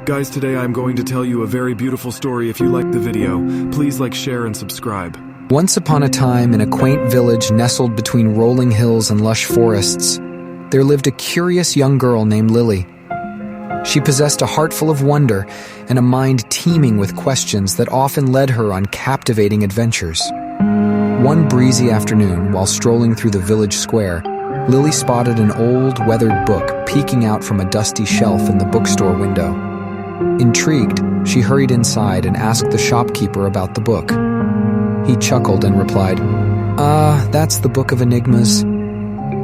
Guys, today I'm going to tell you a very beautiful story. If you like the video, please like, share, and subscribe. Once upon a time, in a quaint village nestled between rolling hills and lush forests, there lived a curious young girl named Lily. She possessed a heart full of wonder and a mind teeming with questions that often led her on captivating adventures. One breezy afternoon, while strolling through the village square, Lily spotted an old, weathered book peeking out from a dusty shelf in the bookstore window. Intrigued, she hurried inside and asked the shopkeeper about the book. He chuckled and replied, That's the Book of Enigmas.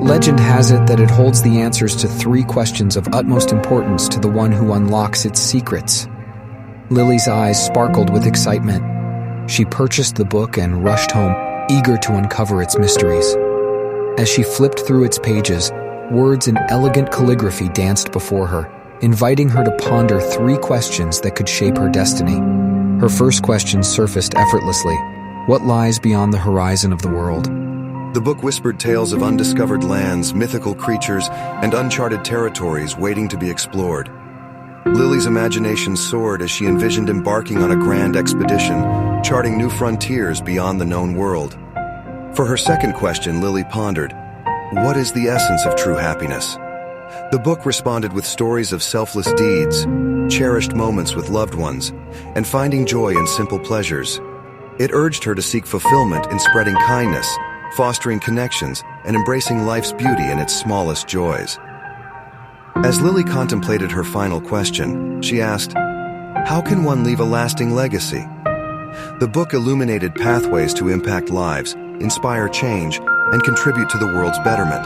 Legend has it that it holds the answers to 3 questions of utmost importance to the one who unlocks its secrets." Lily's eyes sparkled with excitement. She purchased the book and rushed home, eager to uncover its mysteries. As she flipped through its pages, words in elegant calligraphy danced before her, inviting her to ponder 3 questions that could shape her destiny. Her first question surfaced effortlessly. What lies beyond the horizon of the world? The book whispered tales of undiscovered lands, mythical creatures, and uncharted territories waiting to be explored. Lily's imagination soared as she envisioned embarking on a grand expedition, charting new frontiers beyond the known world. For her second question, Lily pondered, what is the essence of true happiness? The book responded with stories of selfless deeds, cherished moments with loved ones, and finding joy in simple pleasures. It urged her to seek fulfillment in spreading kindness, fostering connections, and embracing life's beauty in its smallest joys. As Lily contemplated her final question, she asked, how can one leave a lasting legacy? The book illuminated pathways to impact lives, inspire change, and contribute to the world's betterment.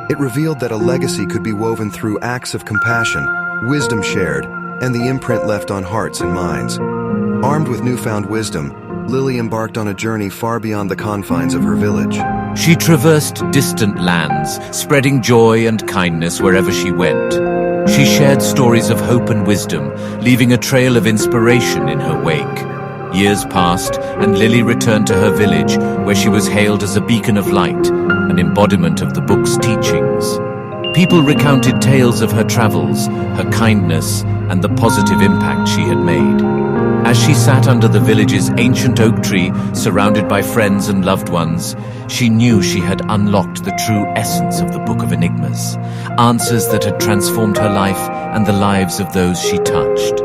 It revealed that a legacy could be woven through acts of compassion, wisdom shared, and the imprint left on hearts and minds. Armed with newfound wisdom, Lily embarked on a journey far beyond the confines of her village. She traversed distant lands, spreading joy and kindness wherever she went. She shared stories of hope and wisdom, leaving a trail of inspiration in her wake. Years passed, and Lily returned to her village, where she was hailed as a beacon of light, an embodiment of the book's teachings. People recounted tales of her travels, her kindness, and the positive impact she had made. As she sat under the village's ancient oak tree, surrounded by friends and loved ones, she knew she had unlocked the true essence of the Book of Enigmas, answers that had transformed her life and the lives of those she touched.